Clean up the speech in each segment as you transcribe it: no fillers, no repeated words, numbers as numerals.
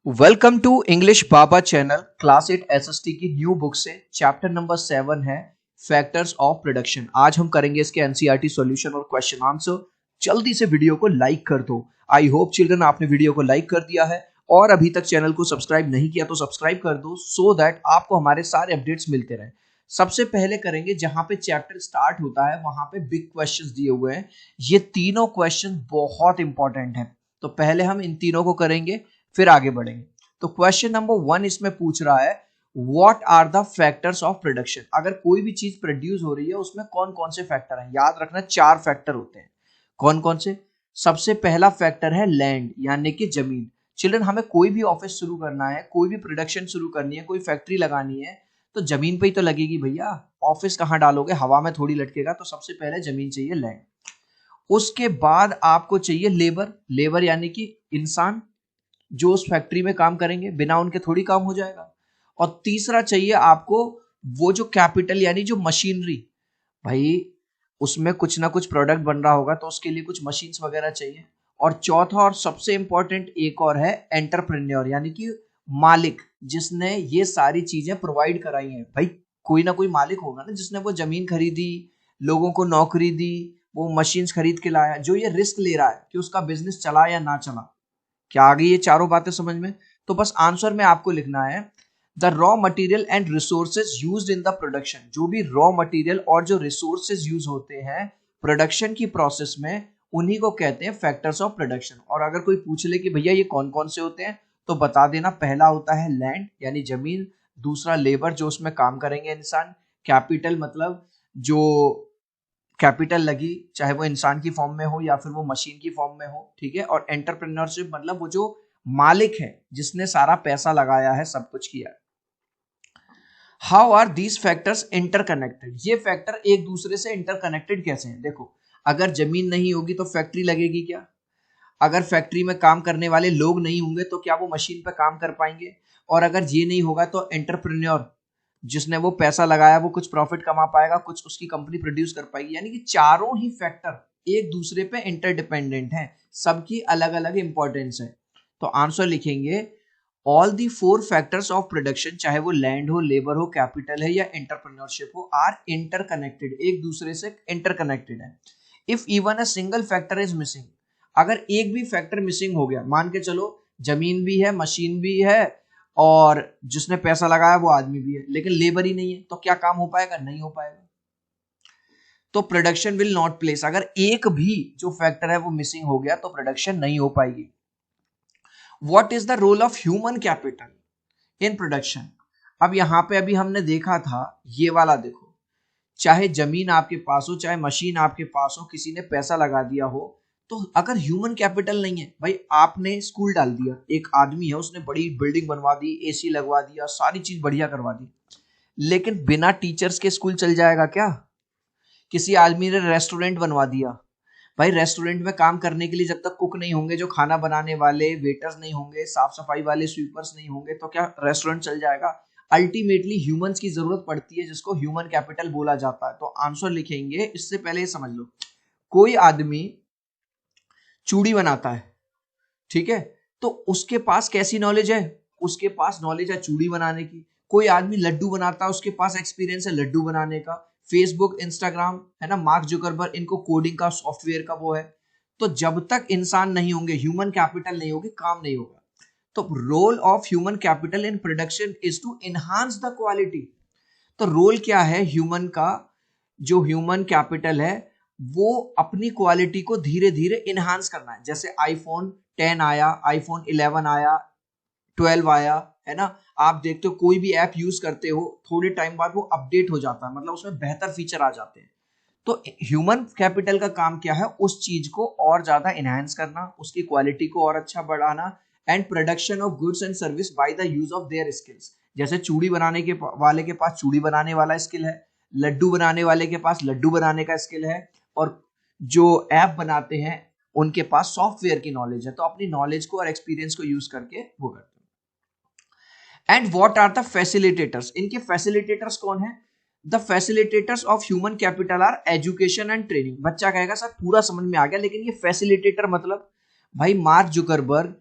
Welcome to English Baba channel class 8 SST की new book से chapter number 7 है factors of production. आज हम करेंगे इसके एनसीईआरटी सॉल्यूशन और क्वेश्चन आंसर। जल्दी से वीडियो को लाइक कर दो। आई होप चिल्ड्रन आपने वीडियो को लाइक कर दिया है और अभी तक चैनल को सब्सक्राइब नहीं किया तो सब्सक्राइब कर दो सो दैट आपको हमारे सारे अपडेट्स मिलते रहे। सबसे पहले करेंगे जहां पे चैप्टर स्टार्ट होता है वहां पे बिग क्वेश्चंस दिए हुए हैं। ये तीनों क्वेश्चन बहुत इंपॉर्टेंट है, तो पहले हम इन तीनों को करेंगे फिर आगे बढ़ेंगे। तो क्वेश्चन नंबर 1 इसमें पूछ रहा है what are the factors of production. अगर कोई भी चीज प्रोड्यूस हो रही है उसमें कौन कौन से फैक्टर हैं, याद रखना 4 फैक्टर होते हैं। कौन कौन से? सबसे पहला फैक्टर है लैंड यानी कि जमीन। चिल्ड्रन, हमें कोई भी ऑफिस शुरू करना है, कोई भी प्रोडक्शन शुरू करनी है, कोई फैक्ट्री लगानी है तो जमीन पे ही तो लगेगी भैया। ऑफिस कहां डालोगे, हवा में थोड़ी लटकेगा। तो सबसे पहले जमीन चाहिए, लैंड। उसके बाद आपको चाहिए लेबर। लेबर यानी कि इंसान जो उस फैक्ट्री में काम करेंगे, बिना उनके थोड़ी काम हो जाएगा। और तीसरा चाहिए आपको वो जो कैपिटल यानी जो मशीनरी। भाई उसमें कुछ ना कुछ प्रोडक्ट बन रहा होगा तो उसके लिए कुछ मशीन्स वगैरह चाहिए। और चौथा और सबसे इंपॉर्टेंट एक और है एंटरप्रेन्योर यानी कि मालिक, जिसने ये सारी चीजें प्रोवाइड कराई हैं। भाई कोई ना कोई मालिक होगा ना जिसने वो जमीन खरीदी, लोगों को नौकरी दी, वो मशीन्स खरीद के लाया, जो ये रिस्क ले रहा है कि उसका बिजनेस चला या ना चला। क्या आ गई ये चारों बातें समझ में? तो बस आंसर में आपको लिखना है the raw material and resources used in the production. जो भी रॉ मटेरियल और जो रिसोर्सेज यूज होते हैं प्रोडक्शन की प्रोसेस में, उन्हीं को कहते हैं फैक्टर्स ऑफ प्रोडक्शन। और अगर कोई पूछ ले कि भैया ये कौन कौन से होते हैं तो बता देना, पहला होता है लैंड यानी जमीन, दूसरा लेबर जो उसमें काम करेंगे इंसान, कैपिटल मतलब जो कैपिटल लगी चाहे वो इंसान की फॉर्म में हो या फिर वो मशीन की फॉर्म में हो, ठीक है। और एंटरप्रेन्योरशिप मतलब वो जो मालिक है जिसने सारा पैसा लगाया है, सब कुछ किया है। How are these factors interconnected? ये फैक्टर एक दूसरे से इंटरकनेक्टेड कैसे हैं? देखो, अगर जमीन नहीं होगी तो फैक्ट्री लगेगी क्या? अगर फैक्ट्री में काम करने वाले लोग नहीं होंगे तो क्या वो मशीन पे काम कर पाएंगे? और अगर ये नहीं होगा तो एंटरप्रेन्योर जिसने वो पैसा लगाया वो कुछ प्रॉफिट कमा पाएगा, कुछ उसकी कंपनी प्रोड्यूस कर पाएगी। यानी कि चारों ही फैक्टर एक दूसरे पे इंटरडिपेंडेंट हैं, सबकी अलग अलग इंपॉर्टेंस है। तो आंसर लिखेंगे all the 4 factors of production, चाहे वो लैंड हो, लेबर हो, कैपिटल है या एंटरप्रेन्योरशिप हो, आर इंटरकनेक्टेड, एक दूसरे से इंटरकनेक्टेड है। If even a single factor is missing, अगर एक भी फैक्टर मिसिंग हो गया, मान के चलो जमीन भी है, मशीन भी है और जिसने पैसा लगाया वो आदमी भी है, लेकिन लेबर ही नहीं है, तो क्या काम हो पाएगा? नहीं हो पाएगा। तो प्रोडक्शन विल नॉट प्लेस। अगर एक भी जो फैक्टर है वो मिसिंग हो गया तो प्रोडक्शन नहीं हो पाएगी। What is the role of human capital in production? अब यहां पे अभी हमने देखा था ये वाला, देखो, चाहे जमीन आपके पास हो, चाहे मशीन आपके पास हो, किसी ने पैसा लगा दिया हो, तो अगर ह्यूमन कैपिटल नहीं है, भाई आपने स्कूल डाल दिया, एक आदमी है उसने बड़ी बिल्डिंग बनवा दी, एसी लगवा दिया, सारी चीज बढ़िया करवा दी, लेकिन बिना टीचर्स के स्कूल चल जाएगा क्या? किसी आदमी ने रेस्टोरेंट बनवा दिया, भाई रेस्टोरेंट में काम करने के लिए जब तक कुक नहीं होंगे, जो खाना बनाने वाले वेटर्स नहीं होंगे, साफ सफाई वाले स्वीपर्स नहीं होंगे, तो क्या रेस्टोरेंट चल जाएगा? अल्टीमेटली ह्यूमंस की जरूरत पड़ती है जिसको ह्यूमन कैपिटल बोला जाता है। तो आंसर लिखेंगे, इससे पहले ये समझ लो, कोई आदमी चूड़ी बनाता है, ठीक है, तो उसके पास कैसी नॉलेज है? उसके पास नॉलेज है चूड़ी बनाने की। कोई आदमी लड्डू बनाता है, उसके पास एक्सपीरियंस है लड्डू बनाने का। फेसबुक, इंस्टाग्राम है ना, मार्क जुकरबर्ग, इनको कोडिंग का, सॉफ्टवेयर का वो है। तो जब तक इंसान नहीं होंगे, ह्यूमन कैपिटल नहीं होगी, काम नहीं होगा। तो role of human capital in production is to enhance the quality. तो रोल क्या है ह्यूमन का? जो ह्यूमन कैपिटल है वो अपनी क्वालिटी को धीरे धीरे इनहांस करना है। जैसे आईफोन 10 आया, आईफोन 11 आया, 12 आया, है ना, आप देखते हो कोई भी ऐप यूज करते हो, थोड़े टाइम बाद वो अपडेट हो जाता है, मतलब उसमें बेहतर फीचर आ जाते हैं। तो ह्यूमन कैपिटल का काम क्या है? उस चीज को और ज्यादा इनहांस करना, उसकी क्वालिटी को और अच्छा बढ़ाना, and production of goods and service by the use of their skills. जैसे चूड़ी बनाने के वाले के पास चूड़ी बनाने वाला स्किल है, लड्डू बनाने वाले के पास लड्डू बनाने का स्किल है, और जो ऐप बनाते हैं उनके पास सॉफ्टवेयर की नॉलेज है। तो अपनी नॉलेज को और एक्सपीरियंस को यूज करके वो करते हैं। And what are the facilitators? इनके फैसिलिटेटर्स कौन है? The facilitators of human capital are education and training. बच्चा कहेगा सर पूरा समझ में आ गया, लेकिन ये फैसिलिटेटर मतलब? भाई मार्क जुकरबर्ग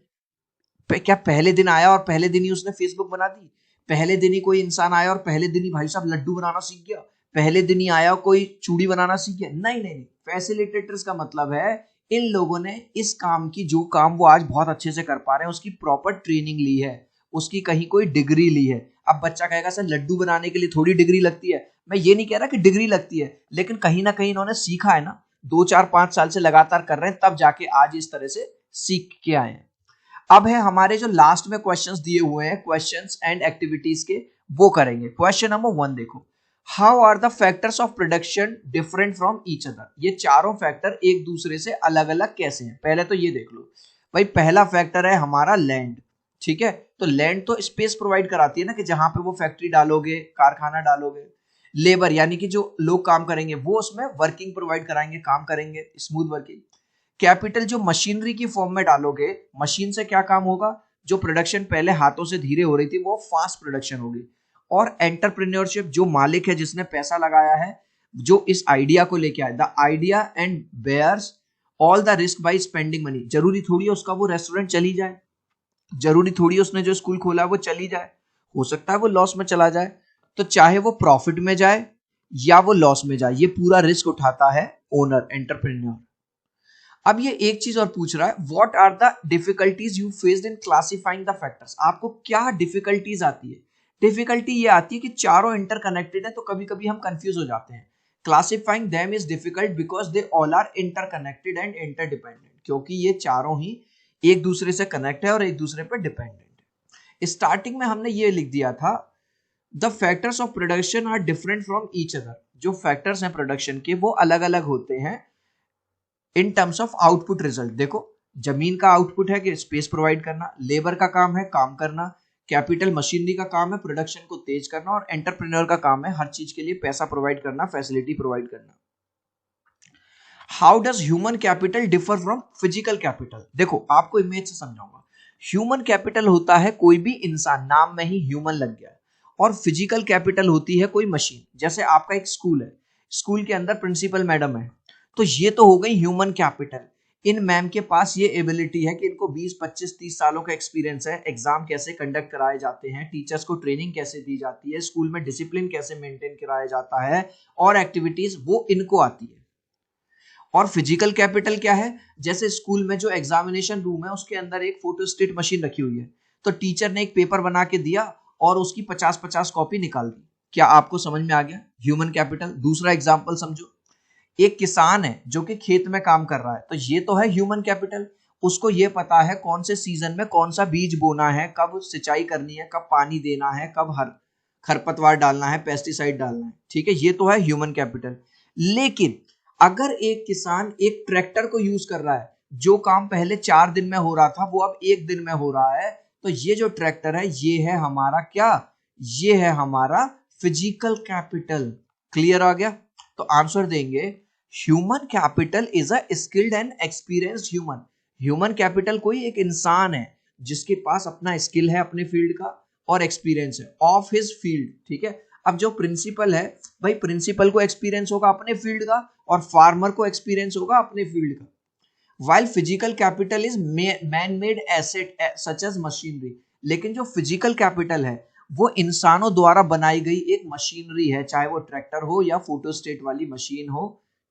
क्या पहले दिन आया और पहले दिन ही उसने फेसबुक बना दी? पहले दिन ही कोई इंसान आया और पहले दिन ही भाई साहब लड्डू बनाना सीख गया? पहले दिन ही आया कोई चूड़ी बनाना सीख गया? नहीं नहीं नहीं, फैसिलिटेटर्स का मतलब है इन लोगों ने इस काम की, जो काम वो आज बहुत अच्छे से कर पा रहे हैं, उसकी प्रॉपर ट्रेनिंग ली है, उसकी कहीं कोई डिग्री ली है। अब बच्चा कहेगा सर लड्डू बनाने के लिए थोड़ी डिग्री लगती है। मैं ये नहीं कह रहा कि डिग्री लगती है, लेकिन कहीं ना कहीं इन्होंने सीखा है ना, 2 4 5 साल से लगातार कर रहे हैं, तब जाके आज इस तरह से सीख के आए हैं। अब है हमारे जो लास्ट में क्वेश्चंस दिए हुए हैं, क्वेश्चंस एंड एक्टिविटीज के, वो करेंगे। क्वेश्चन नंबर 1 देखो, how are the factors of production different from each other? ये चारों फैक्टर एक दूसरे से अलग अलग कैसे हैं? पहले तो ये देख लो भाई, पहला फैक्टर है हमारा लैंड, ठीक है। तो लैंड तो स्पेस प्रोवाइड कराती है ना, कि जहां पे वो फैक्ट्री डालोगे, कारखाना डालोगे। लेबर यानी कि जो लोग काम करेंगे वो उसमें वर्किंग प्रोवाइड कराएंगे, काम करेंगे, स्मूथ वर्किंग। कैपिटल जो मशीनरी की फॉर्म में डालोगे, मशीन से क्या काम होगा? जो प्रोडक्शन पहले हाथों से धीरे हो रही थी वो फास्ट प्रोडक्शन होगी। और एंटरप्रेन्योरशिप, जो मालिक है जिसने पैसा लगाया है, जो इस आइडिया को लेके आया, the idea and bears all the risk by spending money. जरूरी थोड़ी है उसका वो रेस्टोरेंट चली जाए, जरूरी थोड़ी है उसने जो स्कूल खोला है वो चली जाए, हो सकता है वो लॉस में चला जाए। तो चाहे वो प्रॉफिट में जाए या वो लॉस में जाए, ये पूरा रिस्क उठाता है ओनर, एंटरप्रेन्योर। अब ये एक चीज और पूछ रहा है, what are the difficulties you faced in classifying the factors? आपको क्या डिफिकल्टीज आती है? डिफिकल्टी ये आती है कि चारों इंटरकनेक्टेड है, तो कभी कभी हम कंफ्यूज हो जाते हैं। Classifying them is difficult because they all are interconnected and interdependent, क्योंकि ये चारों ही एक दूसरे से कनेक्ट है और एक दूसरे पर डिपेंडेंट है। स्टार्टिंग में हमने ये लिख दिया था, the factors of production are different from each other. जो फैक्टर्स हैं प्रोडक्शन के वो अलग अलग होते हैं in terms of output result. देखो, जमीन का आउटपुट है कि स्पेस प्रोवाइड करना, लेबर का काम है काम करना, कैपिटल मशीनरी का काम है प्रोडक्शन को तेज करना, और एंटरप्रेन्योर का काम है हर चीज के लिए पैसा प्रोवाइड करना, फैसिलिटी प्रोवाइड करना। How does human capital differ from physical capital? देखो, आपको इमेज से समझाऊंगा। ह्यूमन कैपिटल होता है कोई भी इंसान, नाम में ही ह्यूमन लग गया। और फिजिकल कैपिटल होती है कोई मशीन। जैसे आपका एक स्कूल है, स्कूल के अंदर प्रिंसिपल मैडम है, तो ये तो हो गई ह्यूमन कैपिटल। इन मैम के पास ये एबिलिटी है कि इनको 20 25 30 सालों का एक्सपीरियंस है, एग्जाम कैसे कंडक्ट कराए जाते हैं, टीचर्स को ट्रेनिंग कैसे दी जाती है, स्कूल में डिसिप्लिन कैसे मेंटेन कराया जाता है, और एक्टिविटीज वो इनको आती है। और फिजिकल कैपिटल क्या है? जैसे स्कूल में जो एग्जामिनेशन रूम है उसके अंदर एक फोटोस्टेट मशीन रखी हुई है, तो टीचर ने एक पेपर बना के दिया और उसकी 50-50 कॉपी निकाल दी। क्या आपको समझ में आ गया? Human capital. दूसरा एग्जाम्पल समझो, एक किसान है जो कि खेत में काम कर रहा है, तो ये तो है ह्यूमन कैपिटल। उसको ये पता है कौन से सीजन में कौन सा बीज बोना है, कब सिंचाई करनी है, कब पानी देना है, कब हर खरपतवार डालना है, पेस्टिसाइड डालना है, ठीक है, ये तो है ह्यूमन कैपिटल। लेकिन अगर एक किसान एक ट्रैक्टर को यूज कर रहा है, जो काम पहले 4 दिन में हो रहा था वो अब 1 दिन में हो रहा है, तो ये जो ट्रैक्टर है ये है हमारा क्या? ये है हमारा फिजिकल कैपिटल। क्लियर आ गया? तो आंसर देंगे, human capital is a skilled and experienced human. Human capital कोई एक इंसान है जिसके पास अपना स्किल है अपने फील्ड का और एक्सपीरियंस है ऑफ हिज फील्ड, ठीक है। अब जो प्रिंसिपल है भाई, प्रिंसिपल को एक्सपीरियंस होगा अपने फील्ड का और फार्मर को एक्सपीरियंस होगा अपने फील्ड का। While physical capital is man made asset such as machinery. लेकिन जो फिजिकल कैपिटल है वो इंसानों द्वारा बनाई गई एक मशीनरी है, चाहे वो ट्रैक्टर हो या फोटोस्टेट वाली मशीन हो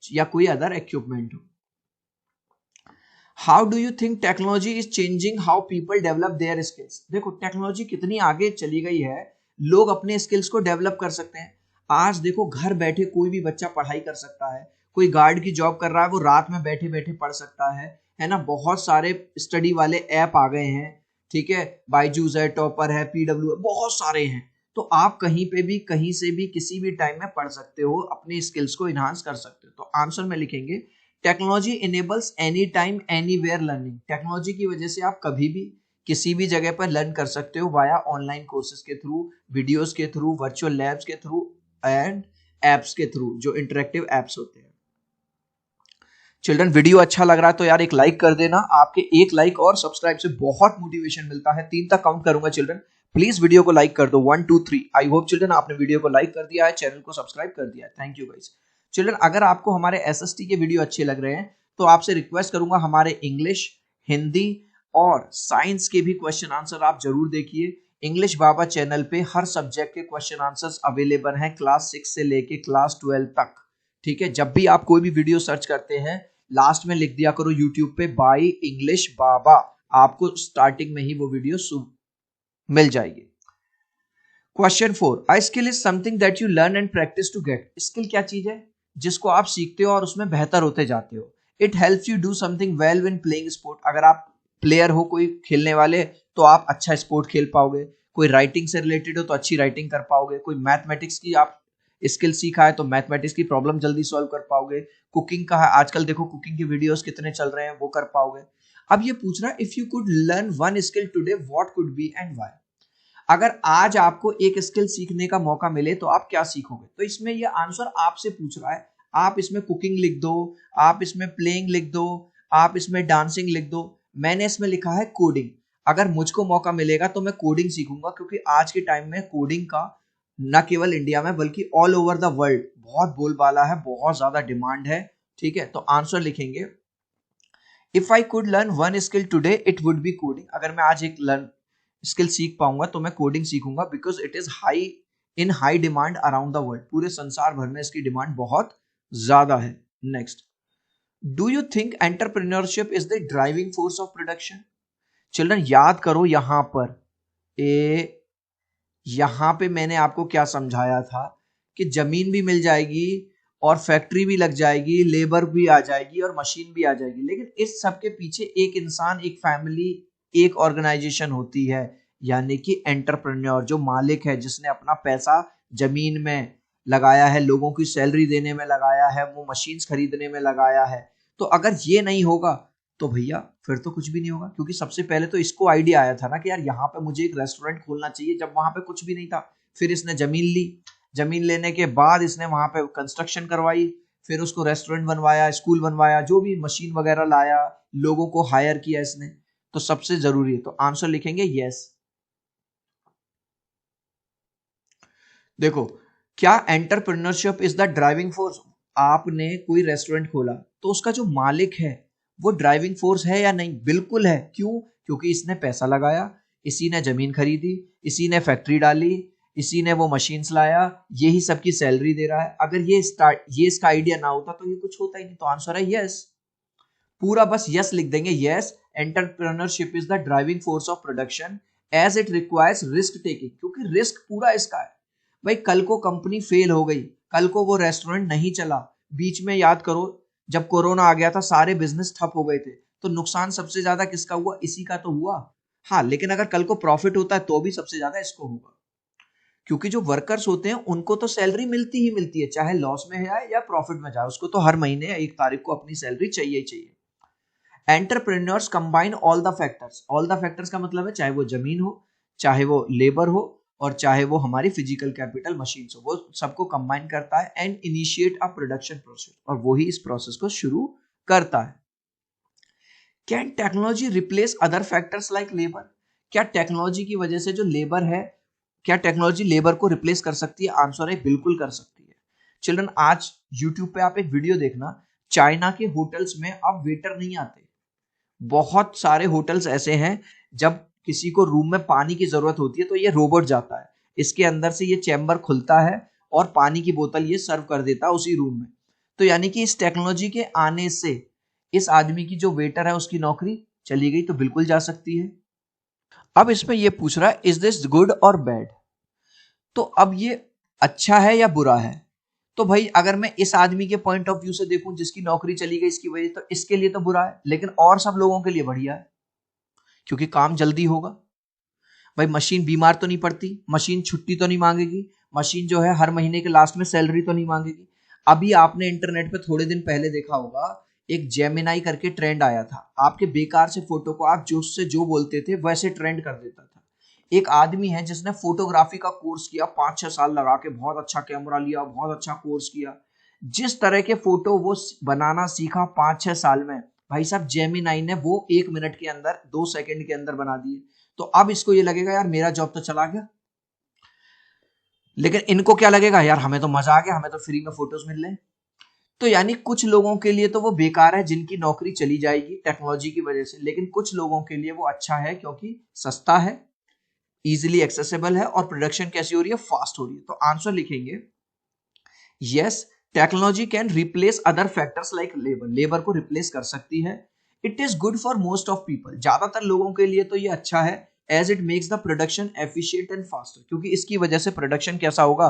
या कोई अदर इक्विपमेंट हो। How do you think technology is changing how people develop their skills? देखो, टेक्नोलॉजी कितनी आगे चली गई है, लोग अपने स्किल्स को डेवलप कर सकते हैं। आज देखो, घर बैठे कोई भी बच्चा पढ़ाई कर सकता है। कोई गार्ड की जॉब कर रहा है, वो रात में बैठे बैठे पढ़ सकता है ना। बहुत सारे स्टडी वाले ऐप आ गए हैं, ठीक है, बायजूस है, टॉपर है, पीडब्ल्यू है, बहुत सारे हैं। तो आप कहीं पे भी, कहीं से भी, किसी भी टाइम में पढ़ सकते हो, अपने स्किल्स को इनहांस कर सकते हो। तो आंसर में लिखेंगे, technology enables any time anywhere learning. Technology की वजह से आप कभी भी किसी भी जगह पर लर्न कर सकते हो, वाया ऑनलाइन कोर्सेज के थ्रू, वीडियोस के थ्रू, वर्चुअल लैब्स के थ्रू एंड एप्स के थ्रू, जो इंटरेक्टिव एप्स होते हैं। चिल्ड्रन, वीडियो अच्छा लग रहा है तो यार एक लाइक कर देना। आपके एक लाइक और सब्सक्राइब से बहुत मोटिवेशन मिलता है। 3 तक काउंट करूंगा चिल्ड्रन, प्लीज वीडियो को लाइक कर दो। 1 2 3। आई होप चिल्ड्रन आपने वीडियो को लाइक कर दिया है, चैनल को सब्सक्राइब कर दिया है। Thank you guys. चिल्ड्रन, अगर आपको हमारे एसएसटी के वीडियो अच्छे लग रहे हैं तो आपसे रिक्वेस्ट करूंगा, हमारे इंग्लिश, हिंदी और साइंस के भी क्वेश्चन आंसर आप जरूर देखिए। इंग्लिश बाबा चैनल पे हर सब्जेक्ट के क्वेश्चन आंसर्स अवेलेबल हैं क्लास 6 से लेके क्लास 12 तक। ठीक है, जब भी आप कोई भी वीडियो सर्च करते हैं लास्ट में लिख दिया करो यूट्यूब पे बाय इंग्लिश बाबा, आपको स्टार्टिंग में ही वो वीडियो मिल जाएगी। Question 4, a skill is something that you learn and practice to get. Skill क्या चीज है? जिसको आप सीखते हो और उसमें बेहतर होते जाते हो। It helps you do something well when playing sport. अगर आप प्लेयर हो कोई खेलने वाले तो आप अच्छा स्पोर्ट खेल पाओगे। कोई राइटिंग से रिलेटेड हो तो अच्छी राइटिंग कर पाओगे। कोई मैथमेटिक्स की आप स्किल सीखा है तो मैथमेटिक्स की प्रॉब्लम जल्दी सॉल्व कर पाओगे। कुकिंग का है, आजकल देखो कुकिंग की वीडियोस कितने चल रहे हैं, वो कर पाओगे। अब ये पूछ रहा है if you could learn one skill today what could be and why. अगर आज आपको एक स्किल सीखने का मौका मिले तो आप क्या सीखोगे? तो इसमें ये आंसर आपसे पूछ रहा है। आप इसमें कुकिंग लिख दो, आप इसमें प्लेइंग लिख दो, आप इसमें डांसिंग लिख दो। मैंने इसमें लिखा है कोडिंग। अगर मुझको मौका मिलेगा तो मैं कोडिंग सीखूंगा, क्योंकि आज के टाइम में कोडिंग का न केवल इंडिया में बल्कि ऑल ओवर द वर्ल्ड बहुत बोलबाला है, बहुत ज्यादा डिमांड है। ठीक है, तो आंसर लिखेंगे if I could learn one skill today it would be coding. अगर मैं आज एक स्किल सीख पाऊंगा तो मैं कोडिंग सीखूंगा, because it is high demand around the world. पूरे संसार भर में इसकी डिमांड बहुत ज्यादा है। Next, do you think entrepreneurship is the driving force of production? Children याद करो यहां पे मैंने आपको क्या समझाया था कि जमीन भी मिल जाएगी और फैक्ट्री भी लग जाएगी, लेबर भी आ जाएगी और मशीन भी आ जाएगी, लेकिन इस सब के पीछे एक इंसान, एक फैमिली, एक ऑर्गेनाइजेशन होती है, यानी कि एंटरप्रेन्योर, जो मालिक है, जिसने अपना पैसा जमीन में लगाया है, लोगों की सैलरी देने में लगाया है, वो मशीन्स खरीदने में लगाया है। तो अगर ये नहीं होगा तो भैया फिर तो कुछ भी नहीं होगा, क्योंकि सबसे पहले तो इसको आइडिया आया था ना कि यार यहाँ पे मुझे एक रेस्टोरेंट खोलना चाहिए, जब वहां पे कुछ भी नहीं था। फिर इसने जमीन ली, जमीन लेने के बाद इसने वहां पे कंस्ट्रक्शन करवाई, फिर उसको रेस्टोरेंट बनवाया, स्कूल बनवाया, जो भी मशीन वगैरह लाया, लोगों को हायर किया इसने। तो सबसे जरूरी है, तो आंसर लिखेंगे यस। देखो, क्या entrepreneurship is the driving force? आपने कोई रेस्टोरेंट खोला तो उसका जो मालिक है वो ड्राइविंग फोर्स है या नहीं? बिल्कुल है। क्यों? क्योंकि इसने पैसा लगाया, इसी ने जमीन खरीदी, इसी ने फैक्ट्री डाली, इसी ने वो मशीन्स लाया, यही सबकी सैलरी दे रहा है। अगर ये इसका आइडिया ना होता तो ये कुछ होता ही नहीं। तो आंसर है यस। पूरा बस यस लिख देंगे। Yes, entrepreneurship is the driving force of production as it requires risk taking, क्योंकि रिस्क पूरा इसका है। भाई कल को कंपनी फेल हो गई, कल को वो रेस्टोरेंट नहीं चला, बीच में याद करो जब कोरोना आ गया था, सारे बिजनेस ठप हो गए थे, तो नुकसान सबसे ज्यादा किसका हुआ? इसी का तो हुआ। हाँ, लेकिन अगर कल को प्रॉफिट होता है तो भी सबसे ज्यादा इसको होगा, क्योंकि जो वर्कर्स होते हैं उनको तो सैलरी मिलती ही मिलती है, चाहे लॉस में जाए या प्रॉफिट में जाए, उसको तो हर महीने 1 तारीख को अपनी सैलरी चाहिए ही चाहिए। Entrepreneurs combine all the factors. All the factors का मतलब है चाहे वो जमीन हो, चाहे वो लेबर हो, और चाहे वो हमारी फिजिकल कैपिटल मशीन हो, वो सबको कंबाइन करता है and initiate a production process, और वो ही इस प्रोसेस को शुरू करता है। Can technology replace other factors like labour? क्या टेक्नोलॉजी की वजह से जो लेबर है, क्या टेक्नोलॉजी लेबर को रिप्लेस कर सकती है? आंसर है बिल्कुल कर सकती है। चिल्ड्रन, आज यूट्यूब पे आप एक वीडियो देखना, चाइना के होटल्स में अब वेटर नहीं आते। बहुत सारे होटल्स ऐसे हैं, जब किसी को रूम में पानी की जरूरत होती है तो ये रोबोट जाता है, इसके अंदर से ये चैम्बर खुलता है और पानी की बोतल ये सर्व कर देता है उसी रूम में। तो यानी कि इस टेक्नोलॉजी के आने से इस आदमी की जो वेटर है उसकी नौकरी चली गई? तो बिल्कुल जा सकती है। अब इसमें ये पूछ रहा है इज दिस गुड और बैड? तो अब ये अच्छा है या बुरा है? तो भाई अगर मैं इस आदमी के पॉइंट ऑफ व्यू से देखूं जिसकी नौकरी चली गई इसकी वजह, तो इसके लिए तो बुरा है, लेकिन और सब लोगों के लिए बढ़िया है, क्योंकि काम जल्दी होगा। भाई मशीन बीमार तो नहीं पड़ती, मशीन छुट्टी तो नहीं मांगेगी, मशीन जो है हर महीने के लास्ट में सैलरी तो नहीं मांगेगी। अभी आपने इंटरनेट पे थोड़े दिन पहले देखा होगा, एक जेमिनाई करके ट्रेंड आया था, आपके बेकार से फोटो को आप जो से जो बोलते थे वैसे ट्रेंड कर देता था। एक आदमी है जिसने फोटोग्राफी का कोर्स किया, 5-6 साल लगा के, बहुत अच्छा कैमरा लिया, बहुत अच्छा कोर्स किया, जिस तरह के फोटो वो बनाना सीखा 5-6 साल में, भाई साहब जेमिनाई ने वो 1 मिनट के अंदर, 2 सेकंड के अंदर बना दिए। तो अब इसको ये लगेगा यार मेरा जॉब तो चला गया, लेकिन इनको क्या लगेगा, यार हमें तो मजा आ गया, हमें तो फ्री में फोटोज मिल रहे हैं। तो यानी कुछ लोगों के लिए तो वो बेकार है जिनकी नौकरी चली जाएगी टेक्नोलॉजी की वजह से, लेकिन कुछ लोगों के लिए वो अच्छा है क्योंकि सस्ता है, इजीली एक्सेसिबल है और प्रोडक्शन कैसी हो रही है, फास्ट हो रही है। तो आंसर लिखेंगे yes, technology can replace other factors like labour, labour को रिप्लेस कर सकती है। It is good for most of people, ज्यादातर लोगों के लिए तो ये अच्छा है, as it makes the production efficient and faster, क्योंकि इसकी वजह से प्रोडक्शन कैसा होगा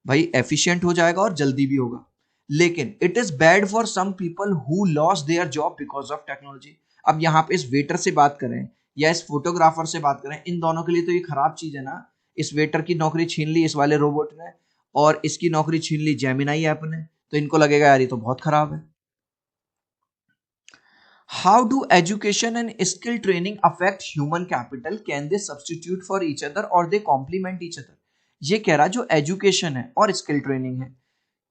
भाई, एफिशिएंट हो जाएगा और जल्दी भी होगा। लेकिन it is bad for some people who lost their job because of technology. अब यहाँ पे इस वेटर से बात करें या इस फोटोग्राफर से बात करें, इन दोनों के लिए तो ये खराब चीज है ना। इस वेटर की नौकरी छीन ली इस वाले रोबोट ने और इसकी नौकरी छीन ली जेमिनाई ऐप ने, तो इनको लगेगा यार ये तो बहुत खराब है। How do education and skill training affect human capital, can they substitute for each other और दे कॉम्प्लीमेंट ईच अदर। ये कह रहा जो एजुकेशन है और स्किल ट्रेनिंग है,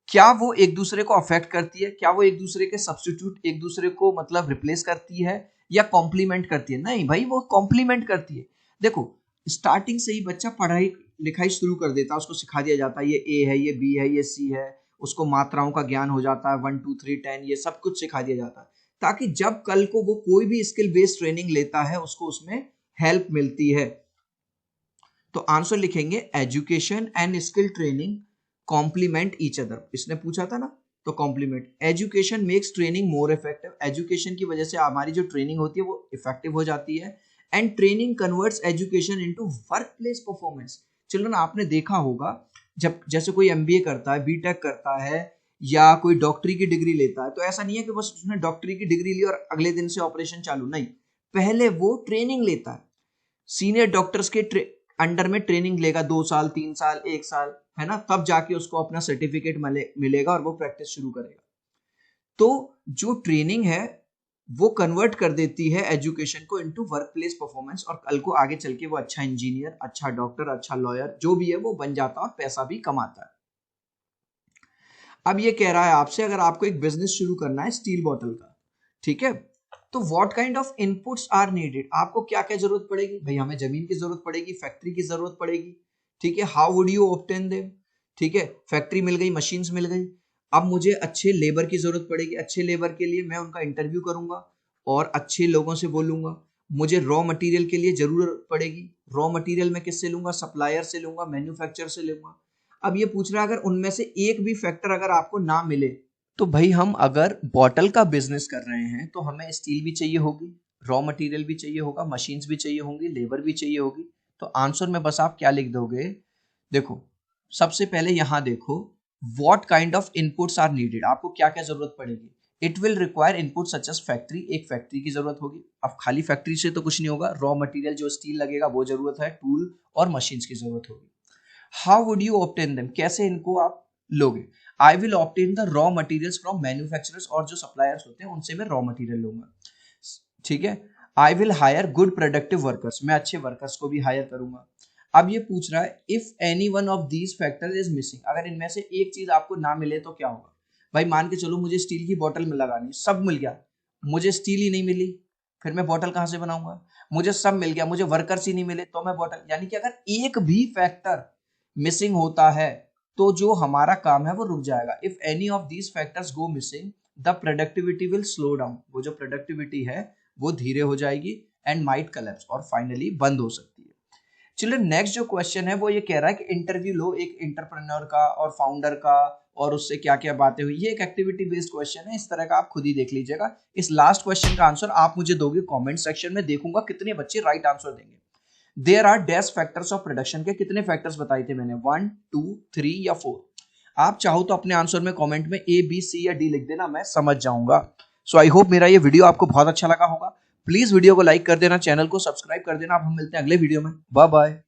क्या वो एक दूसरे को अफेक्ट करती है, क्या वो एक दूसरे के सब्स्टिट्यूट, एक दूसरे को मतलब रिप्लेस करती है या कॉम्प्लीमेंट करती है? नहीं भाई, वो कॉम्प्लीमेंट करती है। देखो स्टार्टिंग से ही बच्चा पढ़ाई लिखाई शुरू कर देता है, उसको सिखा दिया जाता है ये ए है, ये बी है, ये सी है, उसको मात्राओं का ज्ञान हो जाता है, 1 2 3 10 ये सब कुछ सिखा दिया जाता है, ताकि जब कल को वो कोई भी स्किल बेस्ड ट्रेनिंग लेता है उसको उसमें हेल्प मिलती है। तो आंसर लिखेंगे education and skill training complement each other. इसने पूछा था ना, तो complement. Education makes training more effective, education की वजह से हमारी जो ट्रेनिंग होती है वो इफेक्टिव हो जाती है। And training converts education into work place performance. Children आपने देखा होगा जब जैसे कोई एमबीए करता है, बीटेक करता है या कोई डॉक्टरी की डिग्री लेता है, तो ऐसा नहीं है कि बस उसने डॉक्टरी की डिग्री ली और अगले दिन से ऑपरेशन चालू, नहीं, पहले वो ट्रेनिंग लेता है, सीनियर डॉक्टर्स के अंडर में ट्रेनिंग लेगा 2 साल 3 साल 1 साल, है ना, तब जाके उसको अपना सर्टिफिकेट मिलेगा और वो प्रैक्टिस शुरू करेगा। तो जो ट्रेनिंग है वो कन्वर्ट कर देती है एजुकेशन को इनटू वर्क प्लेस परफॉर्मेंस, और कल को आगे चल के वो अच्छा इंजीनियर, अच्छा डॉक्टर, अच्छा लॉयर जो भी है वो बन जाता है और पैसा भी कमाता है। अब ये कह रहा है आपसे अगर आपको एक बिजनेस शुरू करना है स्टील बॉटल का, ठीक है, तो what kind of inputs are needed, आपको क्या क्या जरूरत पड़ेगी भाई, हमें जमीन की जरूरत पड़ेगी, फैक्ट्री की जरूरत पड़ेगी, ठीक है, how would you obtain them, ठीक है, फैक्ट्री मिल गई, मशीन्स मिल गई, अब मुझे अच्छे लेबर की जरूरत पड़ेगी, अच्छे लेबर के लिए मैं उनका इंटरव्यू करूंगा और अच्छे लोगों से बोलूंगा, मुझे रॉ मटेरियल के लिए जरूरत पड़ेगी, रॉ मटेरियल मैं किससे लूंगा, सप्लायर से लूंगा, मैन्युफैक्चरर से लूंगा। अब ये पूछ रहा है अगर उनमें से एक भी फैक्टर अगर आपको ना मिले, तो भाई हम अगर बॉटल का बिजनेस कर रहे हैं तो हमें स्टील भी चाहिए होगी, रॉ मटेरियल भी चाहिए होगा, मशीन्स भी चाहिए होंगी, लेबर भी चाहिए होगी। तो आंसर में बस आप क्या लिख दोगे, देखो सबसे पहले यहां देखो, what kind of inputs are needed, आपको क्या क्या जरूरत पड़ेगी। It will require input such as factory, एक फैक्ट्री की जरूरत होगी। अब खाली फैक्ट्री से तो कुछ नहीं होगा, रॉ मटेरियल जो स्टील लगेगा वो जरूरत है, टूल और मशीन्स की जरूरत होगी। How would you obtain them, कैसे इनको आप लोगे, I will obtain the raw materials from manufacturers, और जो सप्लायर्स होते हैं उनसे मैं रॉ मटेरियल लूंगा, ठीक है। I will hire good productive workers, मैं अच्छे वर्कर्स को भी हायर करूंगा। अब ये पूछ रहा है if any one of these factor is missing, अगर इनमें से एक चीज आपको ना मिले तो क्या होगा। भाई मान के चलो मुझे स्टील की बोतल में लगानी, सब मिल गया, मुझे स्टील ही नहीं मिली, फिर मैं बोतल कहां से बनाऊंगा, मुझे सब मिल गया, मुझे वर्कर्स ही नहीं मिले तो मैं बोतल, यानी कि अगर एक भी फैक्टर मिसिंग होता है तो जो हमारा काम है वो रुक जाएगा। If any of these factors go missing the productivity will slow down, वो जो प्रोडक्टिविटी है वो धीरे हो जाएगी एंड माइट कोलैप्स, और फाइनली बंद हो सकती है। चिल्ड्रन नेक्स्ट जो क्वेश्चन है वो ये कह रहा है कि इंटरव्यू लो एक एंटरप्रेन्योर का और फाउंडर का और उससे क्या क्या बातें हुई, ये एक एक्टिविटी बेस्ड क्वेश्चन है, इस तरह का आप खुद ही देख लीजिएगा। इस लास्ट क्वेश्चन का आंसर आप मुझे दोगे कमेंट सेक्शन में, देखूंगा कितने बच्चे राइट आंसर देंगे। There are dash factors of production के कितने फैक्टर्स बताए थे मैंने, 1 2 3 या 4। आप चाहो तो अपने आंसर में कमेंट में ए बी सी या डी लिख देना, मैं समझ जाऊंगा। सो आई होप मेरा ये वीडियो आपको बहुत अच्छा लगा होगा। प्लीज वीडियो को लाइक कर देना, चैनल को सब्सक्राइब कर देना। अब हम मिलते हैं अगले वीडियो में, बाय बाय।